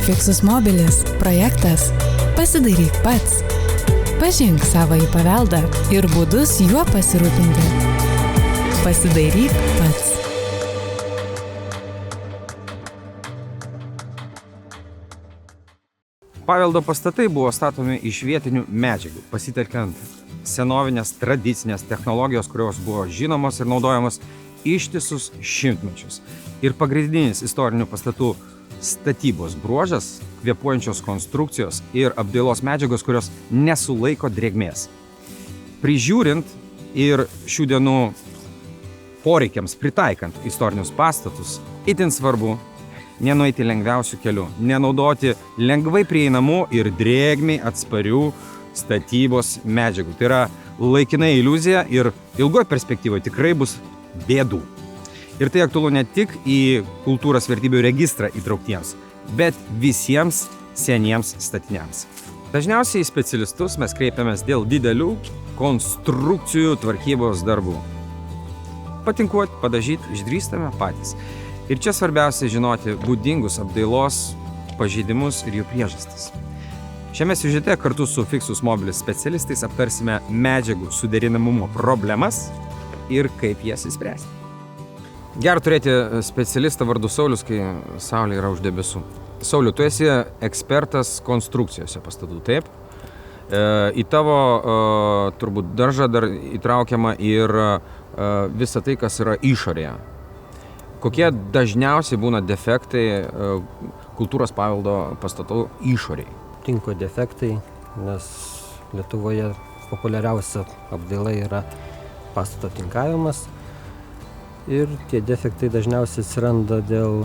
Fixus Mobilis projektas Pasidairyk pats. Pažink savąjį paveldą ir būdus juo pasirūpinti. Pasidairyk pats. Paveldo pastatai buvo statomi iš vietinių medžiagų, pasitelkiant senovinės tradicinės technologijos, kurios buvo žinomos ir naudojamos ištisus šimtmečius. Ir pagrindinis istorinių pastatų statybos bruožas – kvėpuojančios konstrukcijos ir apdailos medžiagos, kurios nesulaiko drėgmės. Prižiūrint ir šių dienų poreikiams pritaikant istorinius pastatus, itin svarbu nenueiti lengviausių kelių, nenaudoti lengvai prieinamų ir drėgmei atsparių statybos medžiagų. Tai yra laikinai iliuzija ir ilgoje perspektyvoje tikrai bus bėdų. Ir tai aktualu ne tik į kultūros vertybių registrą įtrauktiems, bet visiems seniems statiniams. Dažniausiai į specialistus mes kreipiamės dėl didelių konstrukcijų tvarkybos darbų. Patinkuoti, padažyti, išdrįstame patys. Ir čia svarbiausia žinoti būdingus apdailos pažeidimus ir jų priežastis. Šiame siužete kartu su Fixus Mobilis specialistais aptarsime medžiagų suderinamumo problemas ir kaip jas išspręsti. Gera turėti specialistą vardu Saulius, kai saulė yra už debesų. Sauliu, tu esi ekspertas konstrukcijose pastatų, taip? Į tavo turbūt daržą dar įtraukiama ir visa tai, kas yra išorėje. Kokie dažniausiai būna defektai kultūros paveldo pastatų išoriai? Tinko defektai, nes Lietuvoje populiariausia apdaila yra pastato tinkavimas. Ir tie defektai dažniausiai atsiranda dėl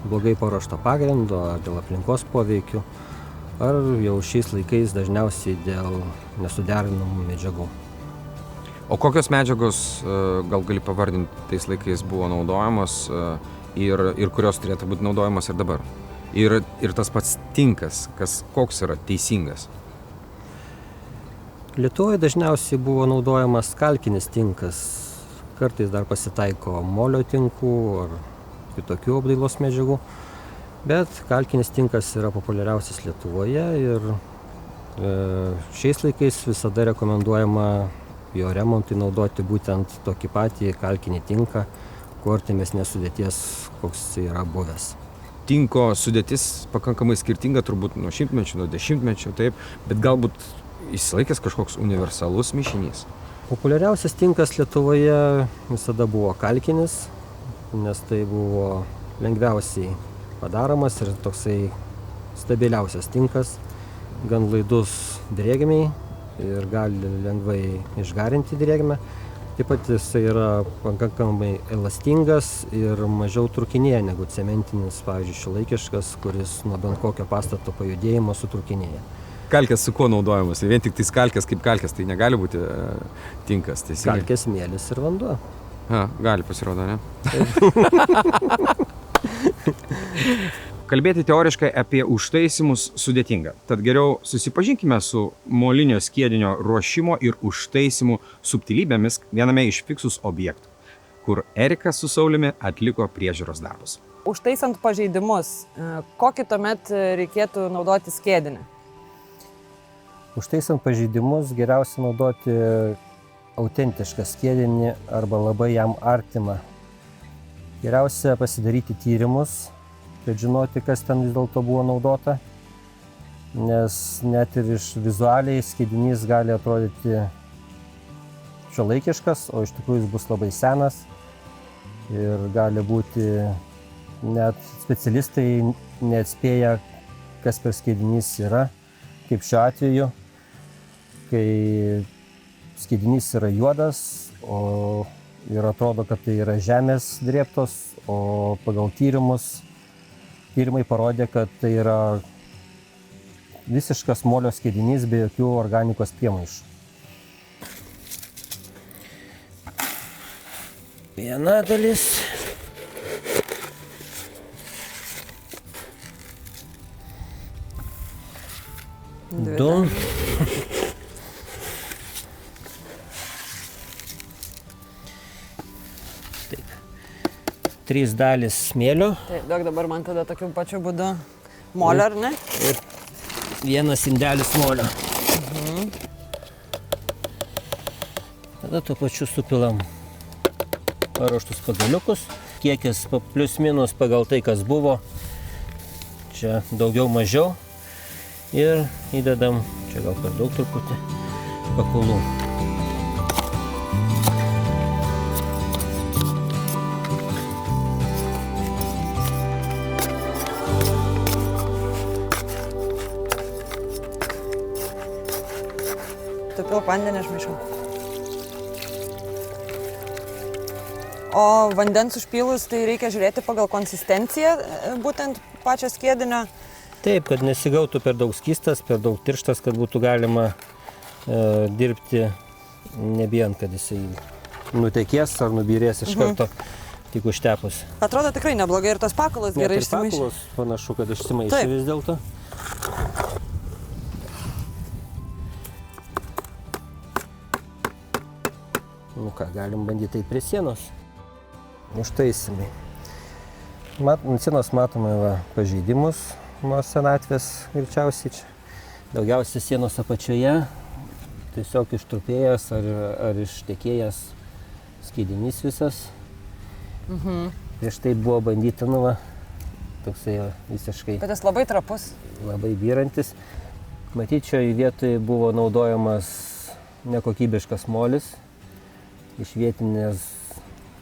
blogai paruošto pagrindo, ar dėl aplinkos poveikių, ar jau šiais laikais dažniausiai dėl nesuderinamų medžiagų. O kokios medžiagos, gal gali pavardinti, tais laikais buvo naudojamos ir kurios turėtų būti naudojamos ir dabar? Ir tas pats tinkas, koks yra teisingas? Lietuvoje dažniausiai buvo naudojamas kalkinis tinkas. Kartais dar pasitaiko molio tinkų ar kitokių apdailos medžiagų. Bet kalkinis tinkas yra populiariausias Lietuvoje ir šiais laikais visada rekomenduojama jo remontui naudoti būtent tokį patį kalkinį tinką, kuo artimesnės sudėties, koks yra buvęs. Tinko sudėtis pakankamai skirtinga, turbūt nuo šimtmečių, nuo dešimtmečių, taip, bet galbūt išsilaikęs kažkoks universalus mišinys. Populiariausias tinkas Lietuvoje visada buvo kalkinis, nes tai buvo lengviausiai padaromas ir toksai stabiliausias tinkas, gan laidus drėgmei ir gali lengvai išgarinti drėgmę. Taip pat jisai yra pakankamai elastingas ir mažiau trūkinėja negu cementinis, pavyzdžiui, šiuolaikiškas, kuris nuo bent kokio pastato pajudėjimo sutrūkinėja. Kalkės su kuo naudojamas? Vien tik tais kalkės kaip kalkės, tai negali būti tinkas. Teisingai. Kalkės, smėlis ir vanduo. Gali pasirodo, ne? Kalbėti teoriškai apie užtaisymus sudėtinga. Tad geriau susipažinkime su molinio skiedinio ruošimo ir užtaisymų subtilybėmis viename iš Fixus objektų, kur Erika su Sauliumi atliko priežiūros darbus. Užtaisant pažeidimus, kokį tuomet reikėtų naudoti skiedinį? Užtaisant pažeidimus geriausia naudoti autentišką skiedinį arba labai jam artimą. Geriausia pasidaryti tyrimus, kad žinoti, kas ten vis dėlto buvo naudota, nes net ir iš vizualiai skiedinys gali atrodyti šiuolaikiškas, o iš tikrųjų jis bus labai senas ir gali būti net specialistai neatspėja, kas per skiedinys yra, kaip šiuo atveju, kai skiedinys yra juodas, ir atrodo, kad tai yra žemės drėbtos, o pagal tyrimai parodė, kad tai yra visiškas molio skiedinys be jokių organikos priemaišų. Viena dalis. Du. Taip. 3 dalys smėlio. Taip, duok dabar man tada tokiu pačiu būdu Molio, ar ne? Ir vienas indelis molio. Tada tuo pačiu supilam paruoštus pagaliukus. Kiekis plius minus pagal tai, kas buvo. Čia daugiau mažiau. Ir įdedam, čia gal per daug truputį, pakulų. Tupil vandenį aš maišau. O vandens užpylus, tai reikia žiūrėti pagal konsistenciją, būtent pačio skiedinio. Taip, kad nesigautų per daug skystas, per daug tirštas, kad būtų galima dirbti, nebijant, kad jisai nutekės ar nubyrės iš karto tik užtepus. Atrodo tikrai neblogai ir tos pakulos gerai išsimaišė. Pakulos panašu, kad išsimaišė vis dėlto. Nu ką, galim bandyti prie sienos. Užtaisimai. Ant sienos matome pažeidimus nuo senatvės greičiausiai čia. Daugiausiai sienos apačioje tiesiog ištrupėjęs ar ištekėjęs skiedinys visas. Prieš tai buvo bandyta, toksai visiškai... Bet jis labai trapus. Labai vyrantis. Matyt, šioje vietoje buvo naudojamas nekokybiškas molis iš vietinės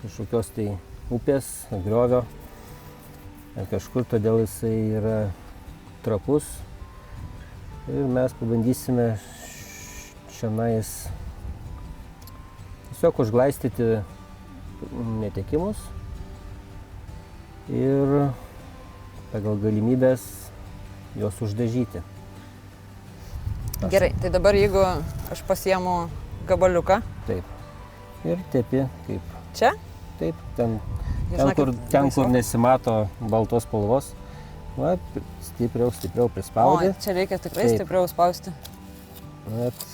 kažkokios tai upės, griovio ar kažkur, todėl jisai yra trapus. Ir mes pabandysime šiandien tiesiog užglaistyti netekimus ir pagal galimybės juos uždažyti. Gerai, tai dabar jeigu aš pasiemu gabaliuką. Taip. Ir tepi kaip. Čia? Taip, ten kur nesimato baltos spalvos. Va, stipriau prispaudi. O, čia reikia tikrai stipriau spausti. Bet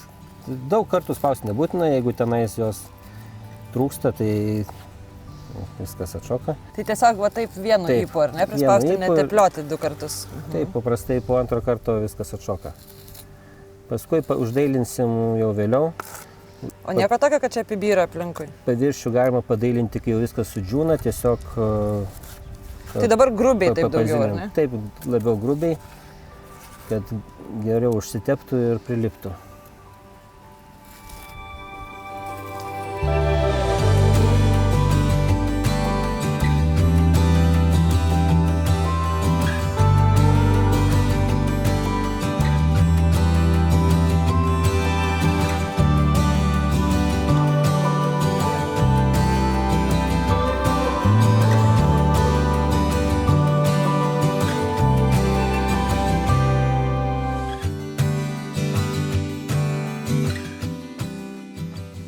daug kartų spausti nebūtina, jeigu tenais jos trūksta, tai viskas atšoka. Tai tiesiog va taip vienu ypu, ar ne? Prispausti, neteplioti 2 kartus. Taip, paprastai po antro karto viskas atšoka. Paskui uždailinsim jau vėliau. O nieko tokio, kad čia apibyra aplinkui? Paviršių galima padailinti, kai jau viskas sudžiūna, tiesiog... Tai dabar grubiai taip daugiau, ar ne? Taip, labiau grubiai, kad geriau užsiteptų ir priliptų.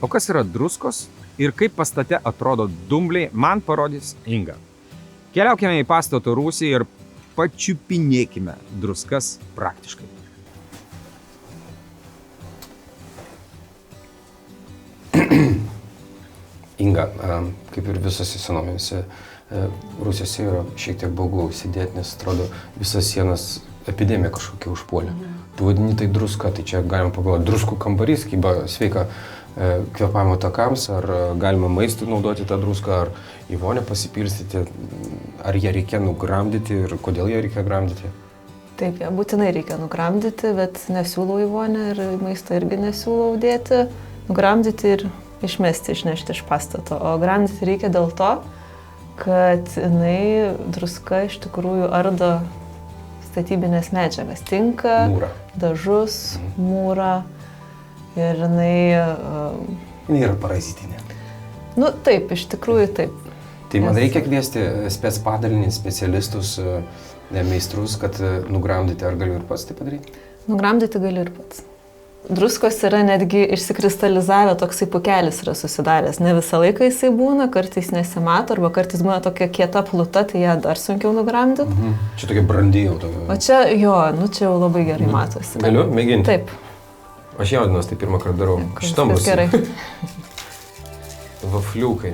O kas yra druskos ir kaip pastate atrodo dumbliai, man parodys Inga. Keliaukime į pastato rūsį ir pačiupinėkime druskas praktiškai. Inga, kaip ir visose senovinėse rūsiuose yra šiek tiek baugu sėdėti, nes atrodo visas sienas epidemija kažkokia užpuolė. Tu vadini tai druska, tai čia galima pagalvoti, druskų kambarys, kyba sveika kvėpavimo takams, ar galima maistui naudoti tą druską, ar į vonę pasipilstyti, ar ją reikia nugramdyti ir kodėl ją reikia gramdyti? Taip, ją būtinai reikia nugramdyti, bet nesiūlau į vonę ir maistą irgi nesiūlau dėti, nugramdyti ir išmesti, išnešti iš pastato. O gramdyti reikia dėl to, kad jinai druska iš tikrųjų ardo statybinės medžiagas, tinka, dažus, mūrą. Ir jinai yra parazitinė. Nu taip, iš tikrųjų taip. Tai man reikia kviesti spec padalinį, specialistus, meistrus, kad nugramdyti, ar galiu ir pats tai padaryti? Nugramdyti gali ir pats. Druskos yra netgi išsikristalizavę, toksai pukelis yra susidaręs. Ne visą laiką jisai būna, kartais nesimato, arba kartais būna tokia kieta pluta, tai ją dar sunkiau nugramdyti. Čia tokia brandy jau tokia. O čia, jo, čia jau labai gerai matosi. Galiu mėginti? Taip. Aš jaudinuos, tai pirmą kartą darau. Šitam bus. Gerai. Vafliukai.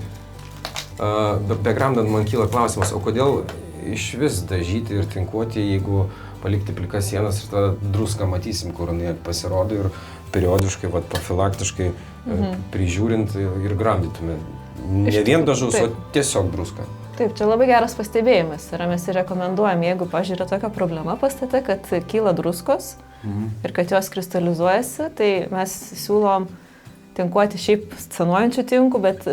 Begramdant man kyla klausimas, o kodėl iš vis dažyti ir tinkuoti, jeigu palikti plikas sienas ir tada druską matysim, kur jinai pasirodo ir periodiškai, profilaktiškai prižiūrint ir gramdytume. Ne vien dažus, o tiesiog druską. Taip, čia labai geras pastebėjimas. Ir mes ir rekomenduojam, jeigu, pažiūrė, tokia problema pastate, kad kyla druskos ir kad jos kristalizuojasi, tai mes siūlom tinkuoti šiaip scenuojančių tinkų, bet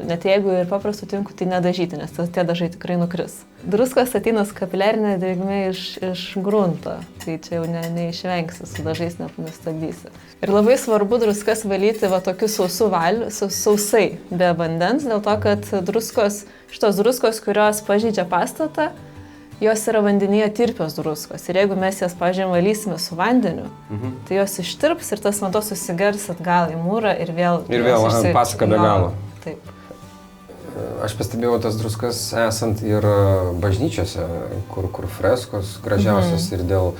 net jeigu ir paprastų tinkų, tai nedažyti, nes tie dažai tikrai nukris. Druskos ateina kapiliarinė drėgmė iš grunto, tai čia jau neišvengsi, su dažais nestabdysi. Ir labai svarbu druskas valyti tokiu sausai, be vandens, dėl to, kad šitos druskos, kurios pažeidžia pastatą, jos yra vandenyje tirpios druskos. Ir jeigu mes jas, pavyzdžiui, valysime su vandeniu, tai jos ištirps ir tas vanduo susigers atgal į mūrą ir vėl pasaka be galo. Taip. Aš pastebėjau tas druskas esant ir bažnyčiose, kur freskos gražiausios ir dėl,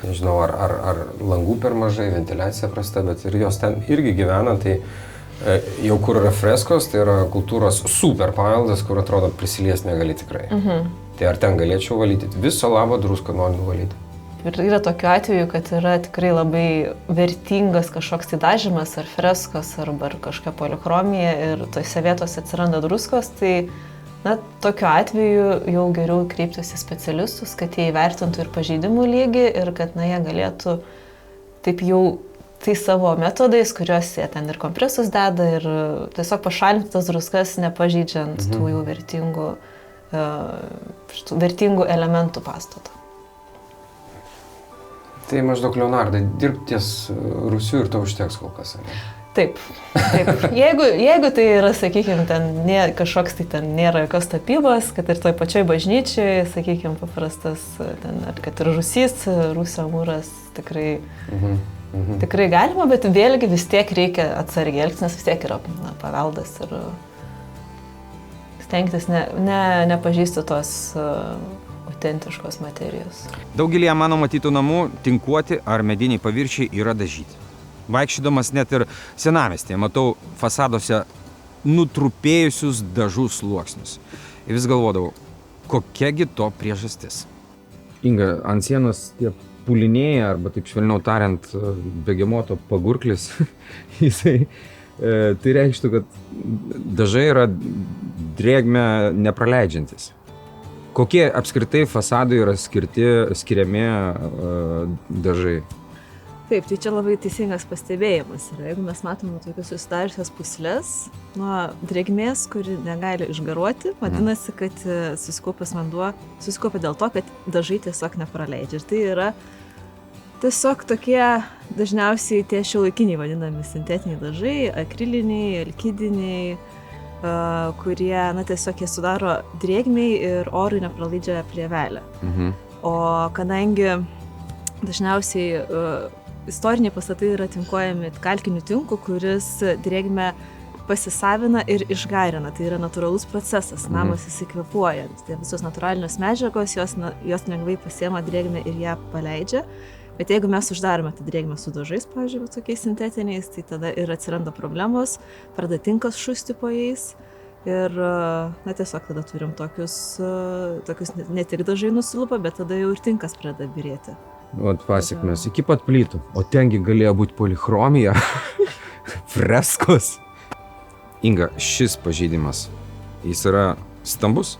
nežinau, ar langų per mažai, ventiliacija prasta, bet ir jos ten irgi gyvena, tai jau kur yra freskos, tai yra kultūros super paveldas, kur atrodo prisilies negali tikrai. Tai ar ten galėčiau valyti? Viso labo druską noriu valyti. Ir yra tokiu atveju, kad yra tikrai labai vertingas kažkoks tai dažymas, ar freskos, ar kažkokia polichromija ir tose vietose atsiranda druskos, tai tokiu atveju jau geriau kreiptis į specialistus, kad jie įvertintų ir pažeidimų lygį ir kad jie galėtų taip jau tai savo metodais, kuriuos jie ten ir kompresus deda ir tiesiog pašalinti tas druskas, nepažeidžiant tų jau vertingų elementų pastato. Tai maždaug, Leonardai, dirbti ties rūsiu ir to užteks kol kas, ne? Taip. Jeigu tai yra, sakykime, kažkoks tai ten nėra jokios tapybos, kad ir toj pačioj bažnyčiai, sakykime, paprastas, ten, ar kad ir rūsio mūras tikrai galima, bet vėlgi vis tiek reikia atsargiai elgtis, nes vis tiek yra paveldas ir stengtis nepažįsti tos autentiškos materijos. Daugelį mano matytų namų tinkuoti ar mediniai paviršiai yra dažyti. Vaikščiodamas net ir senamiestyje matau fasaduose nutrupėjusius dažų sluoksnius. Ir vis galvodavau, kokiagi to priežastis. Inga, ant sienos tie pūlinėja, arba taip švelniau tariant, begemoto pagurklis, jisai tai reikštų, kad dažai yra drėgmę nepraleidžiantis. Kokie apskritai fasadai yra skiriami dažai? Taip, tai čia labai teisingas pastebėjimas. Ir jeigu mes matome tokius susidariusios puslės nuo drėgmės, kuri negali išgaruoti, vadinasi, kad susikaupęs vanduo susikaupia dėl to, kad dažai tiesiog nepraleidžia. Ir tai yra tiesiog tokie dažniausiai tie šiuolaikiniai vadinami sintetiniai dažai, akriliniai, alkidiniai, kurie tiesiog jie sudaro drėgmei ir orui nepraleidžia plėvelę. O kadangi dažniausiai istoriniai pastatai yra tinkuojami kalkiniu tinku, kuris drėgmę pasisavina ir išgarina. Tai yra natūralus procesas, namas įsikvėpuoja. Tai visos natūralinės medžiagos, jos lengvai pasiema drėgmę ir ją paleidžia. Bet jeigu mes uždarome tą drėgmę su dažais, pavyzdžiui, tokiais sintetiniais, tai tada ir atsiranda problemos, pradeda tinkas šusti po jais. Ir tiesiog tada turim tokius ne tik dažai nusilupa, bet tada jau ir tinkas pradeda birėti. Pasiekmes iki pat plytų. O tengi galėjo būti polichromija, freskos. Inga, šis pažeidimas, jis yra stambus?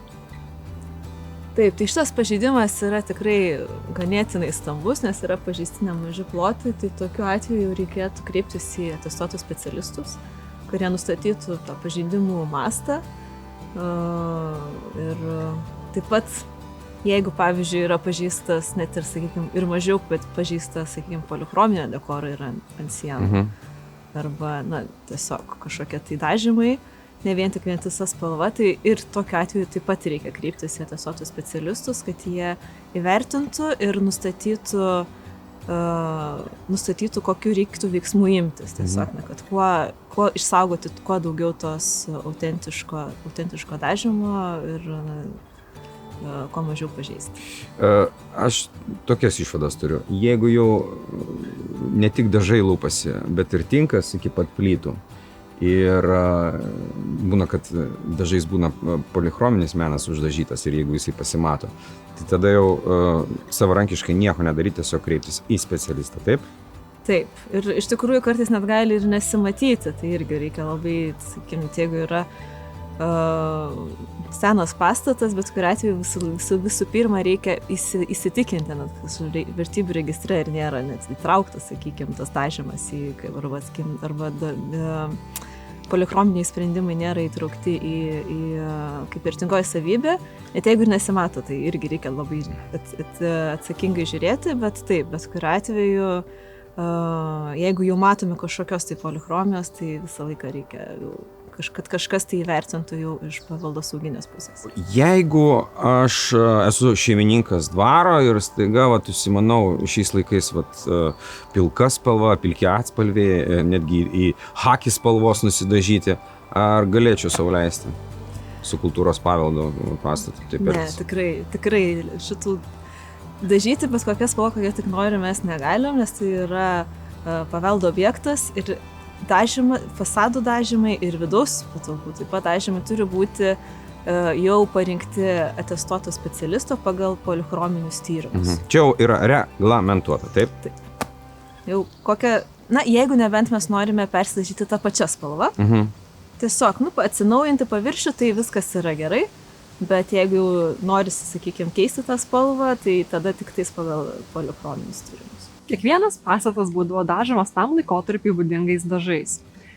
Taip, tai šitas pažeidimas yra tikrai ganėtinai stambus, nes yra pažeisti nemaži plotai, tai tokiu atveju reikėtų kreiptis į atestuotus specialistus, kurie nustatytų tą pažeidimų mastą. Ir taip pat, jeigu, pavyzdžiui, yra pažeistas net ir, sakykime, ir mažiau, bet pažeistas, sakykime, polichrominio dekoro yra ant sienų. Arba, tiesiog kažkokie tai dažymai, ne vien tik vientisa spalva, tai ir tokiu atveju taip pat reikia kreiptis į atestuotus specialistus, kad jie įvertintų ir nustatytų, kokiu reiktų veiksmų imtis. Tiesiog, kad kuo išsaugoti, kuo daugiau tos autentiško dažymo ir kuo mažiau pažeisti. Aš tokias išvadas turiu. Jeigu jau ne tik dažai lūpasi, bet ir tinkas iki pat plytų, Ir būna, kad dažais būna polichrominis menas uždažytas ir jeigu jisai pasimato, tai tada jau savarankiškai nieko nedaryti, tiesiog kreiptis į specialistą, taip? Taip, ir iš tikrųjų kartais net gali ir nesimatyti, tai irgi reikia labai, sakykime, jeigu yra senas pastatas, bet kuriuo atveju visų pirma reikia įsitikinti, nes vertybių registre ir nėra net įtrauktas, sakykime, tas dažymas arba polichrominiai sprendimai nėra įtraukti į kaip vertingoji savybė, net jeigu ir nesimato, tai irgi reikia labai atsakingai žiūrėti, bet taip, bet kuriuo atveju jeigu jau matome kažkokios tai polichromijos, tai visą laiką reikia kad kažkas tai įvertintų jau iš paveldosauginės pusės. Jeigu aš esu šeimininkas dvaro ir staiga, užsimanau šiais laikais pilka spalva, pilki atspalviai, netgi į haki spalvos nusidažyti, ar galėčiau sau leisti su kultūros paveldo pastatu? Ne, tikrai šitų dažyti bet kokią spalvą, kokią tik nori, mes negalim, nes tai yra paveldo objektas ir fasadų dažymai ir vidaus patalpų taip pat dažymai turi būti jau parinkti atestuoto specialisto pagal polichrominius tyrimus. Čia jau yra reglamentuota, taip? Taip. Jau jeigu nebent mes norime persidažyti tą pačią spalvą, tiesiog atsinaujinti paviršių, tai viskas yra gerai, bet jeigu norisi, sakykime, keisti tą spalvą, tai tada tik tais pagal polichrominius tyrimus. Kiekvienas pastatas būdavo dažomas tam laikotarpiui būdingais dažais.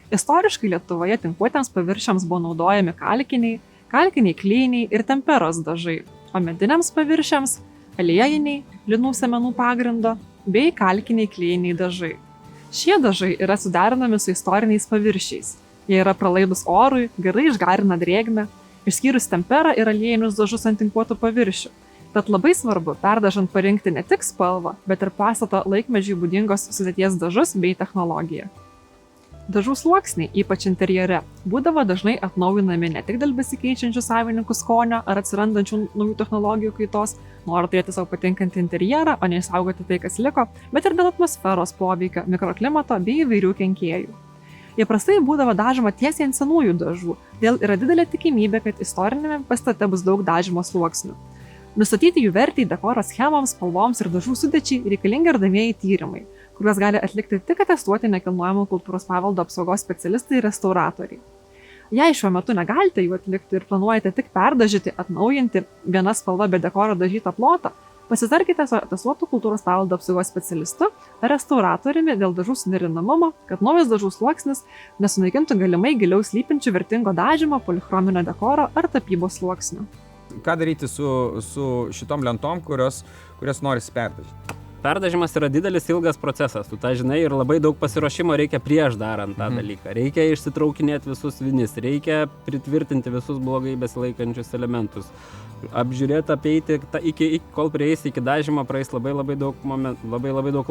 Istoriškai Lietuvoje tinkuotiems paviršiams buvo naudojami kalkiniai klijiniai ir temperos dažai, o mediniams paviršiams aliejiniai, linų sėmenų pagrindo bei kalkiniai klijiniai dažai. Šie dažai yra suderinami su istoriniais paviršiais. Jie yra pralaidūs orui, gerai išgarina drėgmę, išskyrus temperą ir aliejinius dažus ant tinkuotų paviršių. Tad labai svarbu, perdažant parinkti ne tik spalvą, bet ir pastato laikmečiui būdingos sudėties dažus bei technologiją. Dažų sluoksniai, ypač interjere, būdavo dažnai atnaujinami ne tik dėl besikeičiančių savininkų skonio ar atsirandančių naujų technologijų kaitos, nori turėti savo patinkantį interjerą, o ne išsaugoti tai, kas liko, bet ir dėl atmosferos poveikio, mikroklimato bei įvairių kenkėjų. Įprastai būdavo dažoma tiesiai ant senųjų dažų, dėl yra didelė tikimybė, kad istorinėme pastate bus daug dažymo sluoksnių. Nustatyti jų vertę dekoro schemoms, spalvoms ir dažų sudėčiai reikalingi ardamieji tyrimai, kuriuos gali atlikti tik atestuoti nekilnojamo kultūros paveldo apsaugos specialistai ir restauratoriai. Jei šiuo metu negalite jų atlikti ir planuojate tik perdažyti, atnaujinti viena spalva be dekoro dažytą plotą, pasitarkite su atestuotu kultūros paveldo apsaugos specialistu ar restauratoriumi dėl dažų suderinamumo, kad naujas dažų sluoksnis nesunaikintų galimai giliau slypinčių vertingo dažymo, polichrominio dekoro ar tapybos sluoksnių. Ką daryti su šitom lentom, kurias norisi perdažyti? Perdažimas yra didelis ilgas procesas, tu tą žinai, ir labai daug pasiruošimo reikia prieš darant tą dalyką. Reikia išsitraukinėti visus vinis, reikia pritvirtinti visus blogai besilaikančius elementus. Apžiūrėti, apeiti, kol prieisi iki dažymo praeis labai daug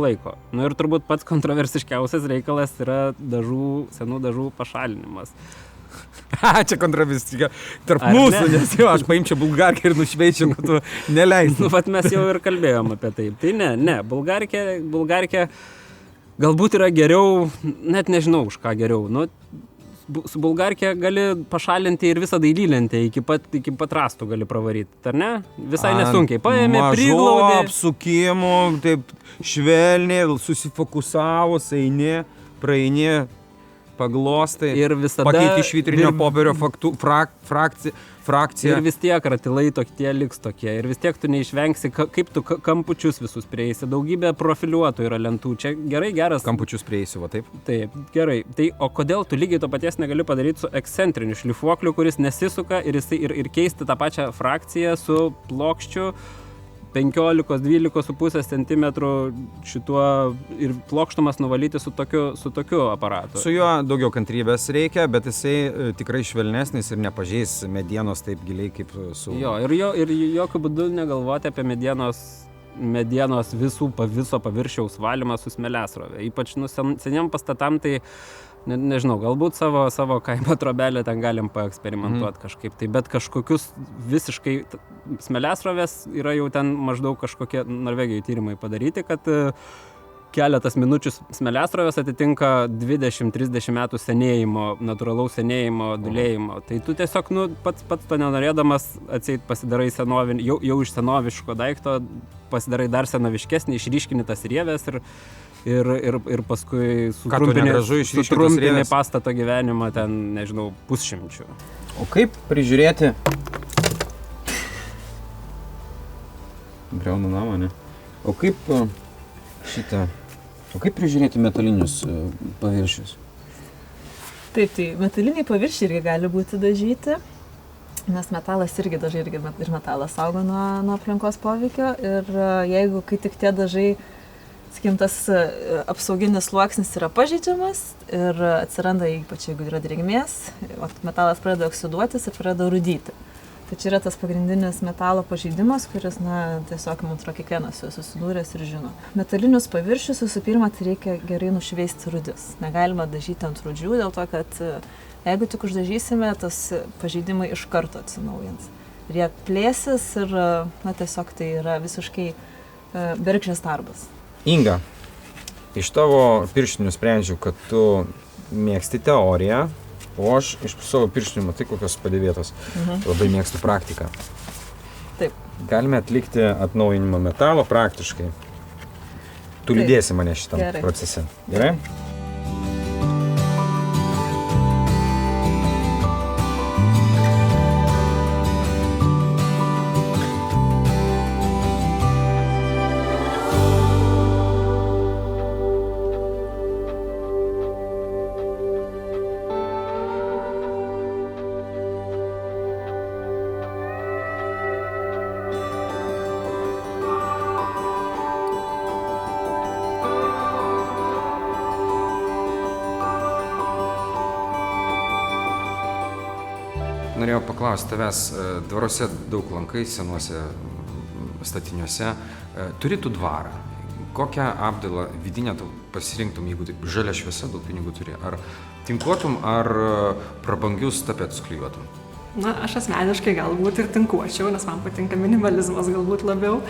laiko. Ir turbūt pats kontroversiškiausias reikalas yra senų dažų pašalinimas. Čia kontroversiška tarp mūsų, nes aš paimčiau bulgarkę ir nušveičiau, kad tu neleisi. Mes jau ir kalbėjom apie tai. Tai ne, bulgarkė galbūt yra geriau, net nežinau už ką geriau. Su bulgarkė gali pašalinti ir visą dailylentę, iki pat rastų gali pravaryti, ar ne? Visai nesunkiai. Paėmė, priglaudė. Mažu apsukimu, taip švelniai, susifokusavus, eini, praeini, paglostai, ir visada pakeiti švitrinio popierio frakciją. Ir vis tiek ratilai tokie liks tokie. Ir vis tiek tu neišvengsi, kaip tu kampučius visus prieisi. Daugybė profiliuotų yra lentų. Čia geras. Kampučius prieisi, va taip? Taip, gerai. Tai o kodėl tu lygiai to paties negali padaryti su ekscentriniu šlifuokliu, kuris nesisuka ir keisti tą pačią frakciją su plokščiu 15-12,5 cm šituo ir plokštumas nuvalyti su tokiu aparatu. Su juo daugiau kantrybės reikia, bet jisai tikrai švelnesnis ir nepažeis medienos taip giliai kaip su... Ir jokių būdų negalvoti apie medienos viso paviršiaus valymą su smėliasrove. Ypač seniam pastatam tai nežinau, galbūt savo kaimo trobelę ten galim paeksperimentuoti kažkaip tai, bet kažkokius visiškai smėliasrovės yra jau ten maždaug kažkokie Norvegijoje tyrimai padaryti, kad keletas minučių smėliasrovės atitinka 20-30 metų senėjimo, natūralaus senėjimo, dūlėjimo. Tai tu tiesiog, pats to nenorėdamas atseit pasidarai jau iš senoviško daikto, pasidarai dar senoviškesnį, išryškini tas rievės ir paskui sutrumpini pastato gyvenimą ten, nežinau, pusšimčių. O kaip prižiūrėti... Griaunu namą, ne? O kaip prižiūrėti metalinius paviršius? Taip, tai metaliniai paviršiai irgi gali būti dažyti, nes metalas irgi dažai ir metalas saugo nuo aplinkos poveikio ir jeigu kai tik tie dažai, sakykim, tas apsauginis sluoksnis yra pažeidžiamas ir atsiranda, ypač jeigu yra drėgmės, metalas pradeda oksiduotis ir pradeda rūdyti. Tai čia yra tas pagrindinis metalo pažeidimas, kuris, tiesiog, man atrodo, kiekvienas jau susidūręs ir žino. Metalinius paviršius visų pirma, tai reikia gerai nušveisti rūdis. Negalima dažyti ant rūdžių, dėl to, kad jeigu tik uždažysime, tas pažeidimai iš karto atsinaujins. Ir jie plėsis ir, tiesiog tai yra visiškai bergždžias darbas. Inga, iš tavo pirštinių sprendžiu, kad tu mėgsti teoriją, o aš iš savo pirštinių matai kokios padėvėtos. Labai mėgstu praktiką. Taip. Galime atlikti atnaujinimą metalo praktiškai. Tu lydėsi mane šitam procese. Gerai? Norėjau paklausti tavęs, dvaruose daug lankai, senuose statiniuose. Turi tu dvarą. Kokią apdailą vidinę tu pasirinktum, jeigu taip žalia šviesa, daug pinigų turi? Ar tinkuotum, ar prabangius tapetus klijuotum? Aš asmeniškai galbūt ir tinkuočiau, nes man patinka minimalizmas galbūt labiau.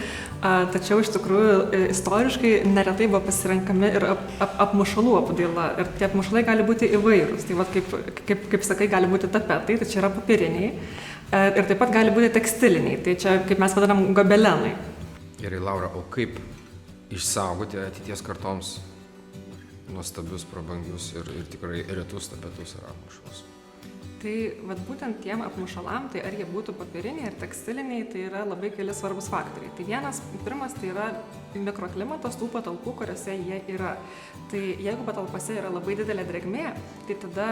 Tačiau iš tikrųjų istoriškai neretai buvo pasirenkami ir apmušalų apdaila. Ir tie apmušalai gali būti įvairūs. Tai kaip sakai, gali būti tapetai, tai čia yra popieriniai. Ir taip pat gali būti tekstiliniai. Tai čia, kaip mes vadinam, gobelenai. Gerai, Laura, o kaip išsaugoti ateities kartoms nuostabius, prabangius ir tikrai retus tapetus ar apmušalus? Tai būtent tiem apmušalam, tai ar jie būtų popieriniai ar tekstiliniai, tai yra labai keli svarbus faktoriai. Tai pirmas tai yra mikroklimatas tų patalpų, kuriuose jie yra. Tai jeigu patalpose yra labai didelė drėgmė, tai tada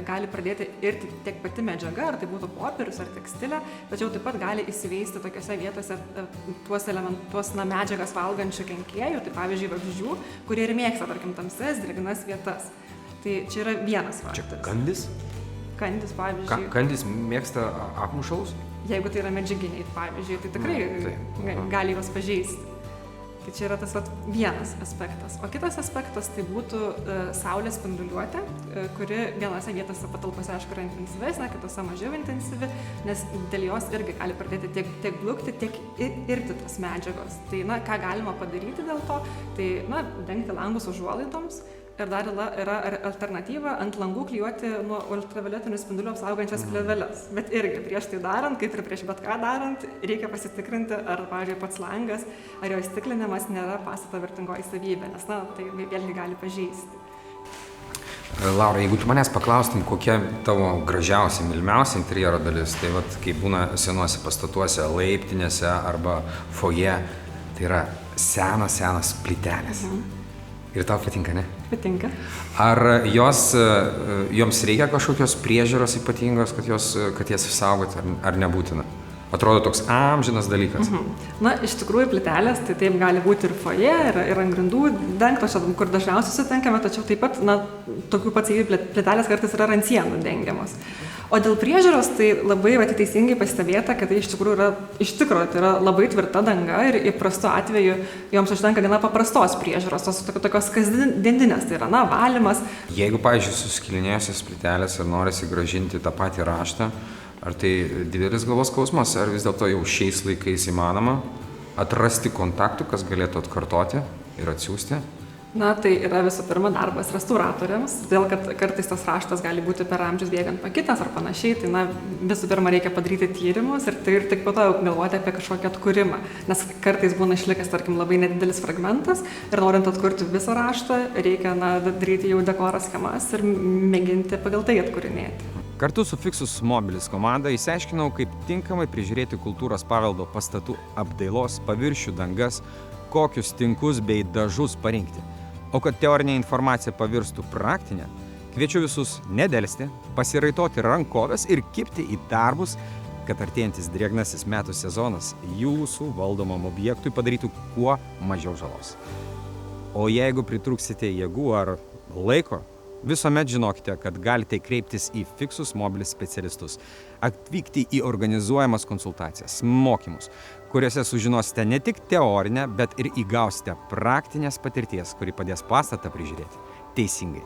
gali pradėti irti tiek pati medžiaga, ar tai būtų popierius ar tekstilė, tačiau taip pat gali įsiveisti tokiose vietose tuos medžiagas valgančių kenkėjų, tai pavyzdžiui vabzdžių, kurie ir mėgsta, tarkim, tamsias, drėgnas vietas. Tai čia yra vienas faktas. Čia kandis? Kandis, pavyzdžiui. Kandis mėgsta apmušalus? Jeigu tai yra medžiaginiai, pavyzdžiui, tai tikrai gali juos pažeisti. Tai čia yra tas vienas aspektas. O kitas aspektas tai būtų saulės spinduliuotė, kuri vienose vietose patalpose, aišku, yra intensyvesnė, kitose mažiau intensyvi, nes dėl jos irgi gali pradėti tiek blukti, tiek irti tas medžiagos. Tai, ką galima padaryti dėl to, tai, dengti langus užuolaidoms. Ir dar yra alternatyva ant langų klijuoti nuo ultravioletinių spindulių apsaugančias plėveles. Bet irgi prieš tai darant, kaip ir prieš bet ką darant, reikia pasitikrinti, ar, pavyzdžiui, pats langas, ar jo įstiklinimas nėra pastato vertingoji savybė, nes, tai vėlgi gali pažeisti. Laura, jeigu tu manęs paklaustum, kokia tavo gražiausia, mylimiausia interjero dalis, tai kai būna senuose pastatuose, laiptinėse arba foje, tai yra senas plytelės. Ir tau patinka, ne? Patinka. Ar joms reikia kažkokios priežiūros ypatingos, kad jas išsaugoti, ar nebūtina? Atrodo toks amžinas dalykas. Iš tikrųjų, plytelės, tai taip gali būti ir foje, ir ant grindų dengtos, kur dažniausiai sutinkame, tačiau taip pat, tokių pat savybių plytelės kartais yra ant sienų dengiamos. O dėl priežiūros, tai labai teisingai pastebėta, kad tai iš tikrųjų tai yra labai tvirta danga ir įprastu atveju joms užtenka gana paprastos priežiūros, tokios kasdieninės, tai yra, valymas. Jeigu, pavyzdžiui, suskilinėjusios plytelės ir norisi grąžinti tą patį raštą, ar tai didelis galvos skausmas, ar vis dėlto jau šiais laikais įmanoma atrasti kontaktų, kas galėtų atkartoti ir atsiųsti Na, tai yra visų pirma darbas restauratoriams, todėl kad kartais tas raštas gali būti per amžius bėgant pakitęs ar panašiai, tai na, visų pirma reikia padaryti tyrimus ir tik po to jau galvoti apie kažkokį atkūrimą, nes kartais būna išlikęs, tarkim, labai nedidelis fragmentas ir norint atkurti visą raštą, reikia daryti jau dekoro schemas ir mėginti pagal tai atkūrinėti. Kartu su Fixus Mobilis komanda išsiaiškinau, kaip tinkamai prižiūrėti kultūros paveldo pastatų apdailos, paviršių dangas, kokius tinkus bei dažus parinkti. O kad teorinė informacija pavirstų praktinę, kviečiu visus nedelsti, pasiraitoti rankoves ir kibti į darbus, kad artėjantis drėgnasis metų sezonas jūsų valdomam objektui padarytų kuo mažiau žalos. O jeigu pritrūksite jėgų ar laiko, visuomet žinokite, kad galite kreiptis į Fixus Mobilis specialistus, atvykti į organizuojamas konsultacijas, mokymus, kuriuose sužinosite ne tik teorinę, bet ir įgausite praktinės patirties, kuri padės pastatą prižiūrėti teisingai.